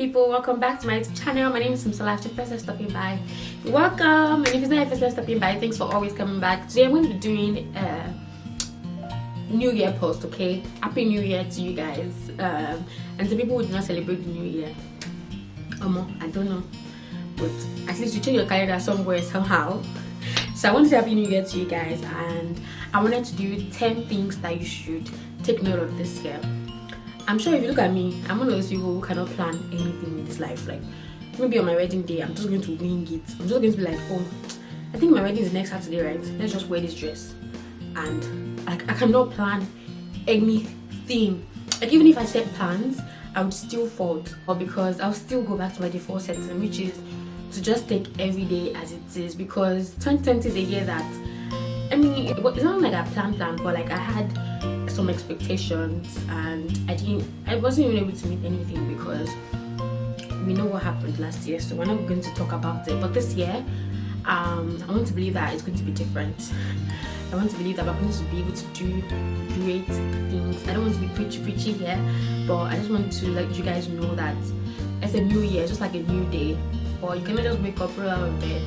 people, welcome back to my YouTube channel. My name is Simsola. If it's your first time stopping by, welcome, and if it's not your first time stopping by, thanks for always coming back. Today I'm going to be doing a New Year post. Okay, happy New Year to you guys, and to people who do not celebrate the New Year. I don't know, but at least you check your calendar somewhere somehow. So I want to say happy New Year to you guys, and I wanted to do 10 things that you should take note of this year. I'm sure if you look at me, I'm one of those people who cannot plan anything in this life. Like, maybe on my wedding day, I'm just going to wing it. I'm just going to be like, oh, I think my wedding is next Saturday, right? Let's just wear this dress. And I cannot plan anything. Like, even if I set plans, I would still fall. Or because I'll still go back to my default setting, which is to just take every day as it is. Because 2020 is a year that, I mean, it's not like I planned, but like I had some expectations and I wasn't even able to meet anything because we know what happened last year, so we're not going to talk about it. But this year, I want to believe that it's going to be different. I want to believe that we're going to be able to do great things. I don't want to be preachy here, but I just want to let you guys know that it's a new year, just like a new day. Or you cannot just wake up, roll out of bed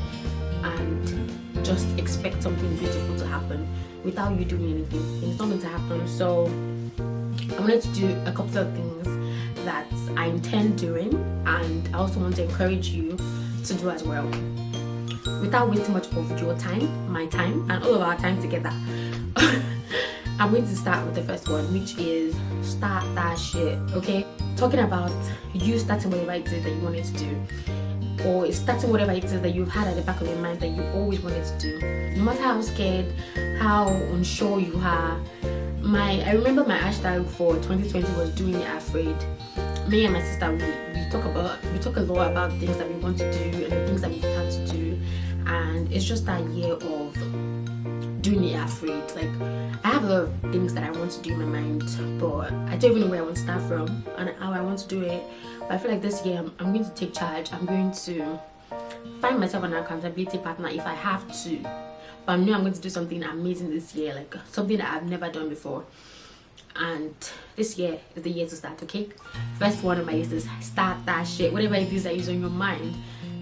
and just expect something beautiful to happen without you doing anything. It's not going to happen. So I wanted to do a couple of things that I intend doing, and I also want to encourage you to do as well without wasting much of your time, my time, and all of our time together. I'm going to start with the first one, which is start that shit. Okay, talking about you starting whatever it is that you wanted to do, or starting whatever it is that you've had at the back of your mind that you always wanted to do. No matter how scared, how unsure you are. I remember my hashtag for 2020 was doing it afraid. Me and my sister, we talk a lot about things that we want to do and the things that we plan to do, and it's just that year of doing it afraid. Like, I have a lot of things that I want to do in my mind, but I don't even know where I want to start from and how I want to do it. But I feel like this year I'm going to take charge. I'm going to find myself an accountability partner if I have to. But I know I'm going to do something amazing this year, like something that I've never done before. And this year is the year to start, okay? First one on my list is start that shit. Whatever it is that is on your mind,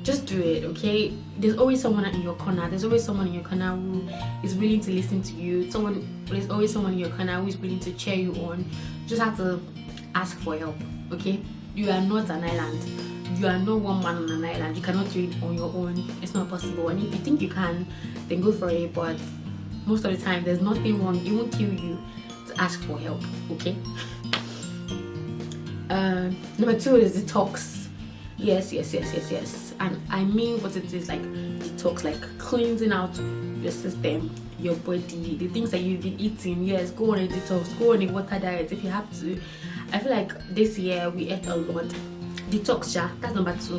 just do it, okay? There's always someone in your corner. There's always someone in your corner who is willing to listen to you. There's always someone in your corner who is willing to cheer you on. You just have to ask for help, okay? You are not an island. You are not one man on an island. You cannot do it on your own. It's not possible. And if you think you can, then go for it. But most of the time, there's nothing wrong. It won't kill you to ask for help, okay? Number 2 is detox. Yes. And I mean what it is, like detox, like cleansing out your system, your body, the things that you've been eating. Yes, go on a detox, go on a water diet if you have to. I feel like this year we ate a lot. Detox, yeah, that's number 2.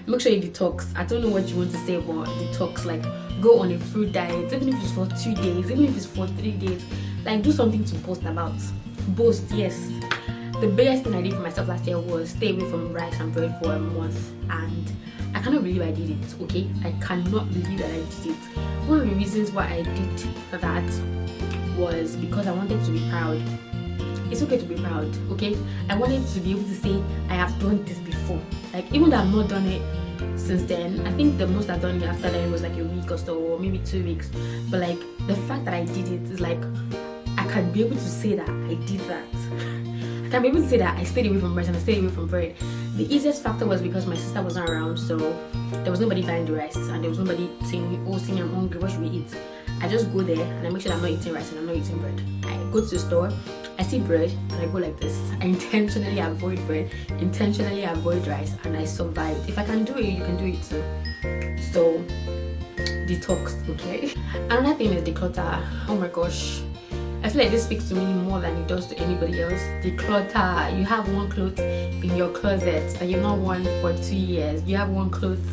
Make sure you detox. I don't know what you want to say about detox. Like, go on a fruit diet, even if it's for 2 days, even if it's for 3 days. Like, do something to boast about. Boast, yes. The biggest thing I did for myself last year was stay away from rice and bread for a month, and I cannot believe I did it, okay? I cannot believe that I did it. One of the reasons why I did that was because I wanted to be proud. It's okay to be proud, okay? I wanted to be able to say I have done this before. Like, even though I've not done it since then, I think the most I've done after that was like a week or so, or maybe 2 weeks. But like, the fact that I did it is like, I can be able to say that I did that. I can be able to say that I stayed away from rice and I stayed away from bread. The easiest factor was because my sister wasn't around, so there was nobody buying the rice, and there was nobody saying, oh, Simi, I'm hungry, what should we eat? I just go there and I make sure that I'm not eating rice and I'm not eating bread. I go to the store, I see bread, and I go like this. I intentionally avoid bread, intentionally avoid rice, and I survived. If I can do it, you can do it too. So, detox, okay? Another thing is declutter. Oh my gosh. I feel like this speaks to me more than it does to anybody else. Declutter. You have one clothes in your closet that you've not worn for 2 years. You have one clothes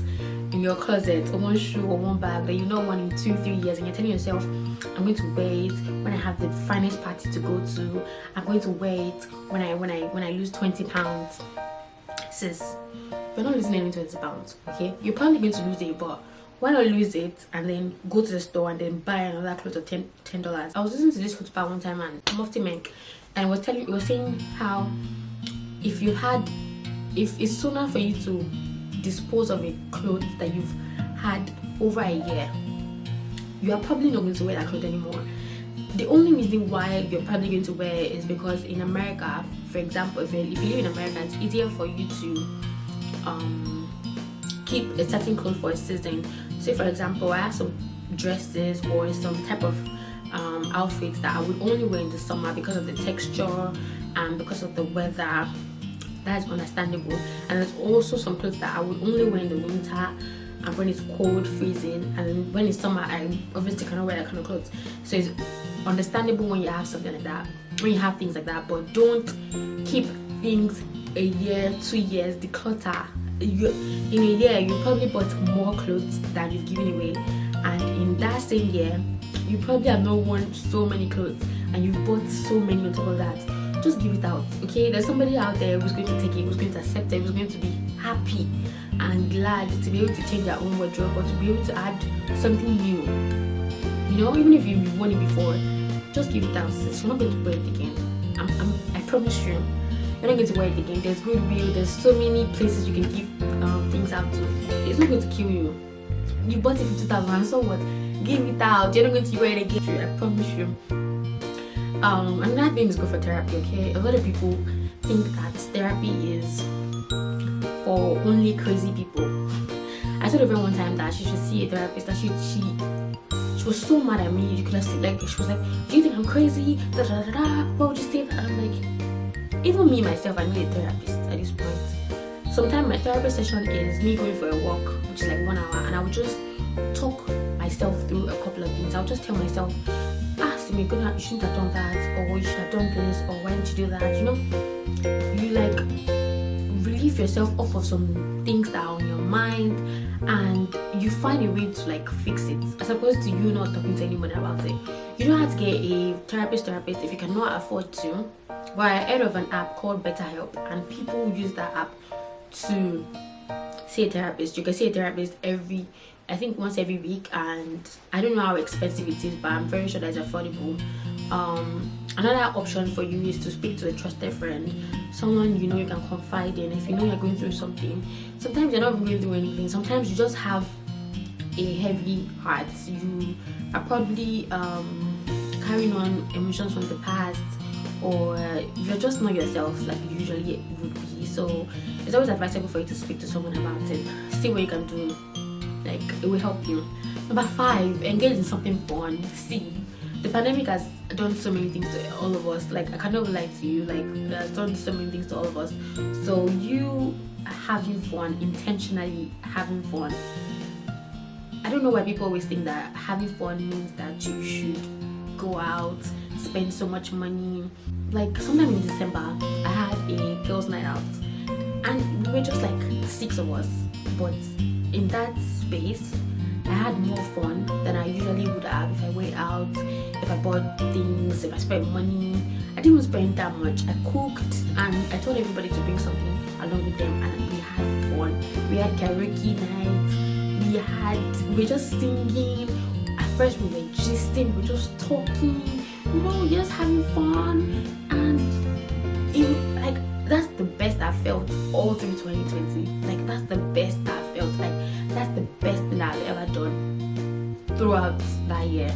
in your closet, or one shoe or one bag that you've not worn in 2-3 years, and you're telling yourself, I'm going to wear it when I have the finest party to go to. I'm going to wear it when I lose 20 pounds. Sis, you're not losing any 20 pounds, okay? You're probably going to lose it, but why not lose it and then go to the store and then buy another clothes of $10? I was listening to this hoopah one time, and Mufti Menk, and it was saying how if you had if it's sooner for you to dispose of a clothes that you've had over a year, you are probably not going to wear that clothes anymore. The only reason why you're probably going to wear it is because in America, for example, if you live in America, it's easier for you to keep a certain clothes for a season. Say for example, I have some dresses or some type of outfits that I would only wear in the summer because of the texture and because of the weather. That's understandable. And there's also some clothes that I would only wear in the winter and when it's cold, freezing, and when it's summer I obviously cannot wear that kind of clothes. So it's understandable when you have something like that, when you have things like that, but don't keep things a year, 2 years. Declutter. In a year you probably bought more clothes than you've given away, and in that same year you probably have not worn so many clothes and you've bought so many on top of that. Just give it out, okay? There's somebody out there who's going to take it, who's going to accept it, who's going to be happy and glad to be able to change their own wardrobe or to be able to add something new. You know, even if you've worn it before, just give it out. Sis. You're not going to wear it again. I promise you, you're not going to wear it again. There's goodwill. There's so many places you can give things out to. It's not going to kill you. You bought it for 2,000, so what? Give it out. You're not going to wear it again. I promise you. Another thing is go for therapy. Okay, a lot of people think that therapy is for only crazy people. I told a friend one time that she should see a therapist. That she was so mad at me. You could have seen, like, she was like, "Do you think I'm crazy? Da da da da. Why would you say that?" I'm like, even me myself, I need a therapist at this point. Sometimes my therapist session is me going for a walk, which is like 1 hour, and I would just talk myself through a couple of things. I'll just tell myself, you shouldn't have done that, or you should have done this, or why didn't you do that? You know, you like relieve yourself off of some things that are on your mind, and you find a way to like fix it, as opposed to you not talking to anyone about it. You don't have to get a therapist if you cannot afford to. But I heard of an app called BetterHelp, and people use that app to see a therapist. You can see a therapist I think once every week, and I don't know how expensive it is, but I'm very sure that it's affordable. Another option for you is to speak to a trusted friend, someone you know you can confide in. If you know you're going through something, sometimes you're not even going through anything, sometimes you just have a heavy heart, you are probably carrying on emotions from the past, or you're just not yourself like you usually would be. So it's always advisable for you to speak to someone about it, see what you can do. Like, it will help you. Number 5, engage in something fun. See, the pandemic has done so many things to all of us. Like, I cannot lie to you, like, it has done so many things to all of us. So you having fun, intentionally having fun. I don't know why people always think that having fun means that you should go out, spend so much money. Like, sometime in December, I had a girls' night out, and we were just like 6 of us, but in that space I had more fun than I usually would have if I went out, if I bought things, if I spent money. I didn't even spend that much. I cooked and I told everybody to bring something along with them, and we had fun. We had karaoke night, we were just singing. At first we were gisting, we were just talking, you know, just having fun. And like, that's the best I felt all through 2020. Like, that's the best I felt. Like, that's the best thing I've ever done throughout that year.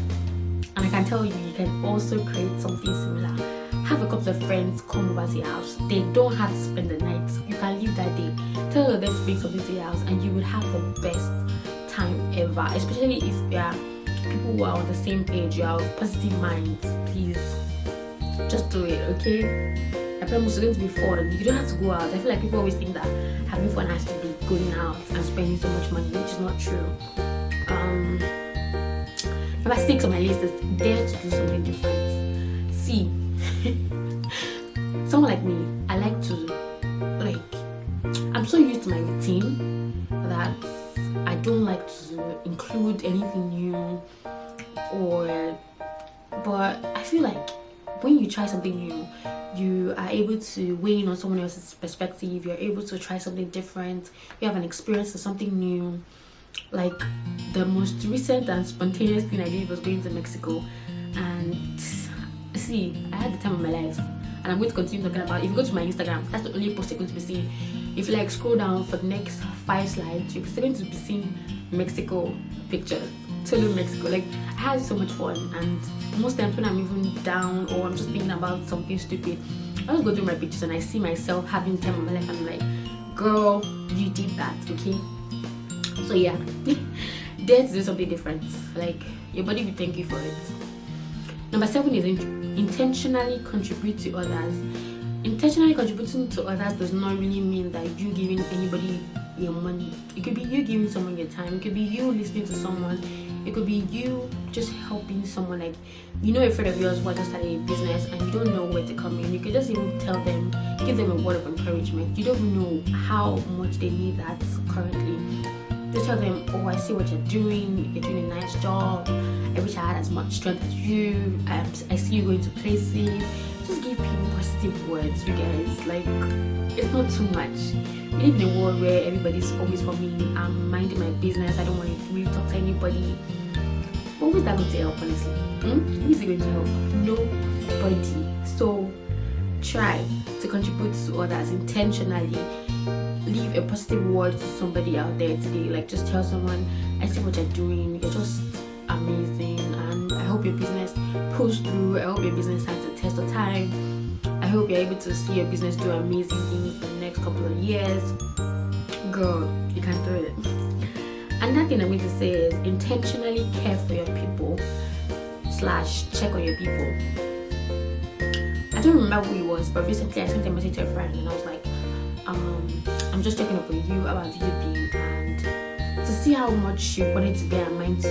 And I can tell you, you can also create something similar. Have a couple of friends come over to your house. They don't have to spend the night. You can leave that day. Tell them to bring something to your house, and you will have the best time ever. Especially if you are people who are on the same page, you have positive minds. Please, just do it, okay? I promise it's going to be fun. You don't have to go out. I feel like people always think that having fun has to be going out and spending so much money, which is not true. Number 6 on my list is dare to do something different. See, someone like me, I like to, like, I'm so used to my routine that I don't like to include anything new, but I feel like when you try something new, you are able to weigh in on someone else's perspective. You're able to try something different. You have an experience of something new. Like, the most recent and spontaneous thing I did was going to Mexico, and see, I had the time of my life, and I'm going to continue talking about it. If you go to my Instagram, that's the only post you're going to be seeing. if you like scroll down for the next 5 slides, you're still going to be seeing Mexico pictures. Totally Mexico. Like, I had so much fun, and most times when I'm even down or I'm just thinking about something stupid, I just go through my pictures and I see myself having time in my life, and I'm like, girl, you did that, okay? So yeah, dare to do something different. Like, your body will thank you for it. Number 7 is intentionally contribute to others. Intentionally contributing to others does not really mean that you giving anybody your money. It could be you giving someone your time. It could be you listening to someone. It could be you just helping someone. Like, you know, a friend of yours wants to start a business and you don't know where to come in. You could just even tell them, give them a word of encouragement. You don't know how much they need that currently. Just tell them, oh, I see what you're doing. You're doing a nice job. I wish I had as much strength as you. I see you going to places. Just give people positive words, you guys. Like, it's not too much. We live in a world where everybody's always for me. I'm minding my business. I don't want to really talk to anybody. But who's that going to help, honestly? Who is it going to help? Nobody. So try to contribute to others intentionally. Leave a positive word to somebody out there today. Like, just tell someone, I see what you're doing. You're just amazing, and I hope your business pulls through. I hope your business has a test of time. I hope you're able to see your business do amazing things for the next couple of years. Girl, you can do it. Another thing I'm going to say is intentionally care for your people / check on your people. I don't remember who it was, but recently I sent a message to a friend and I was like, I'm just checking up on you, how have you been, and to see how much you wanted to bear in mind to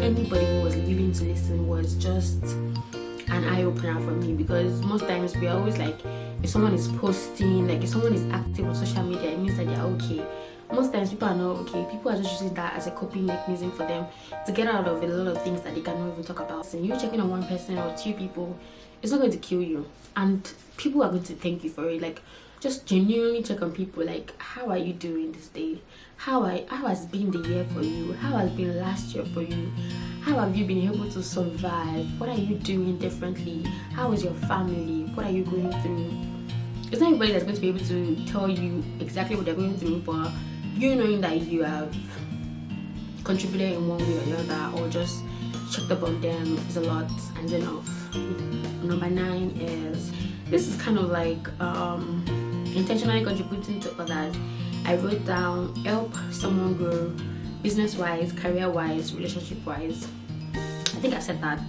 anybody who was willing to listen was just an eye-opener for me. Because most times we are always like, if someone is posting, like if someone is active on social media, it means that they're okay. Most times people are not okay. People are just using that as a coping mechanism for them to get out of a lot of things that they cannot even talk about. And you checking on one person or 2 people, it's not going to kill you, and people are going to thank you for it. Like, just genuinely check on people. Like, how are you doing this day? How has been the year for you? How has been last year for you? How have you been able to survive? What are you doing differently? How is your family? What are you going through? It's not everybody that's going to be able to tell you exactly what they're going through, but you knowing that you have contributed in one way or the other, or just checked up on them, is a lot and enough. Number 9 is, this is kind of like intentionally contributing to others. I wrote down, help someone grow business-wise, career-wise, relationship-wise. I think I said that.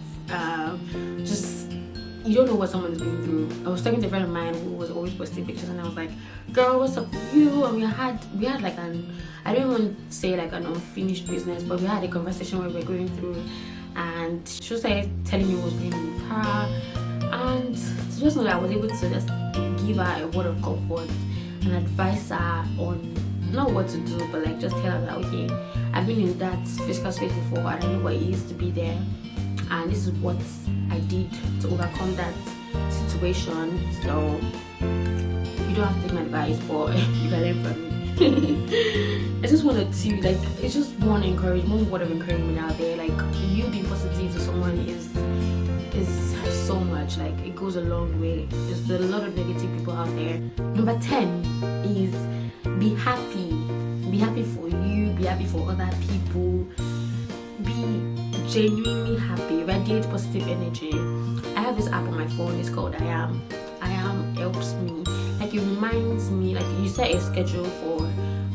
Just, you don't know what someone is going through. I was talking to a friend of mine who was always posting pictures, and I was like, girl, what's up with you? And we had like I don't even say like an unfinished business, but we had a conversation where we were going through, and she was like telling me what was going on with her, and to just know that I was able to just give her a word of comfort and advise her on not what to do, but like just tell her that, okay, I've been in that physical space before, I don't know what it is to be there, and this is what I did to overcome that situation. So you don't have to take my advice, but you can learn from me. I just wanted to, like, it's just one word of encouragement out there. Like, you being positive to someone is so much, like, it goes a long way. There's a lot of negative people out there. Number 10 is be happy for you, be happy for other people, be genuinely happy, radiate positive energy. I have this app on my phone, it's called I Am helps me, like, it reminds me, like, you set a schedule for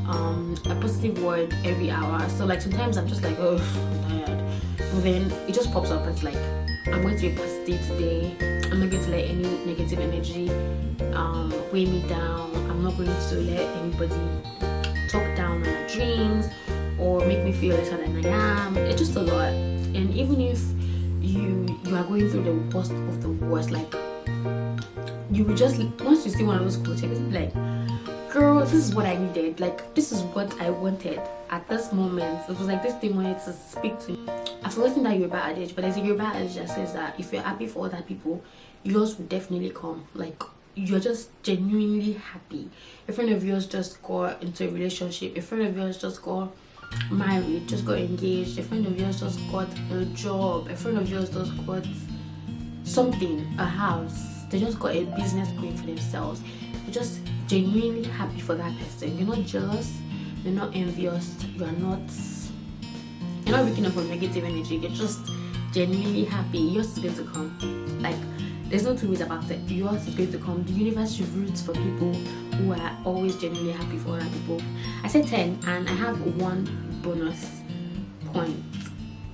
a positive word every hour. So like sometimes I'm just like, oh, I'm tired, but then it just pops up. It's like, I'm going to be positive today. I'm not going to let any negative energy weigh me down. I'm not going to let anybody talk down on my dreams or make me feel lesser than I am. It's just a lot. And even if you are going through the worst of the worst, like, you will just, once you see one of those quotes, you'll be like, girl, this is what I needed. Like, this is what I wanted at this moment. It was like this thing wanted to speak to me. I've forgotten that Yoruba adage, but there's a Yoruba adage that says that if you're happy for other people, yours will definitely come. Like, you're just genuinely happy. A friend of yours just got into a relationship. A friend of yours just got married, just got engaged. A friend of yours just got a job. A friend of yours just got something, a house. They just got a business going for themselves. you're just genuinely happy for that person. You're not jealous, you're not envious, you're not waking up from negative energy. You're just genuinely happy. Yours is going to come. Like, there's no two ways about it. Yours is going to come. The universe roots for people who are always genuinely happy for other people. I said 10, and I have one bonus point.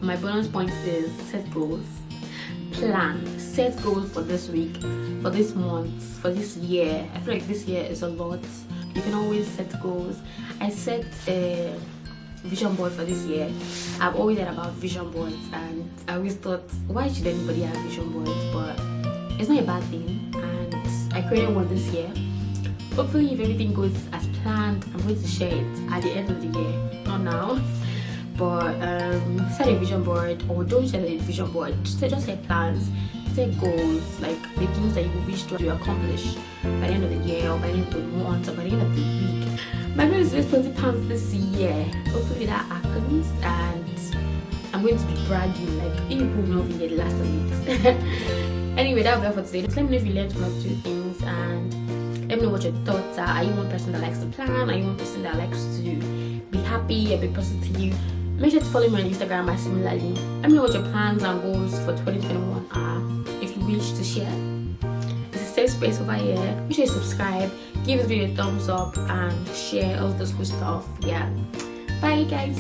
My bonus point is set goals. Plan. Set goals for this week, for this month, for this year. I feel like this year is a lot. You can always set goals. I set a vision board for this year. I've always heard about vision boards, and I always thought, why should anybody have vision boards? But it's not a bad thing, and I created one this year. Hopefully, if everything goes as planned, I'm going to share it at the end of the year, not now. But set a vision board, or don't set a vision board. Just set plans, set goals, like the things that you wish to accomplish by the end of the year, or by the end of the month, or by the end of the week. My goal is to raise £20 this year. Hopefully that happens, and I'm going to be bragging like people will not be here the last of it. Anyway, that'll be all for today. Just let me know if you learned one or two things, and let me know what your thoughts are. Are you one person that likes to plan? Are you one person that likes to be happy and be positive? Make sure to follow me on Instagram by similarly. Let me know what your plans and goals for 2021 are. If you wish to share, it's a safe space over here. Make sure you subscribe, give this video a thumbs up, and share all those cool stuff. Yeah, bye guys.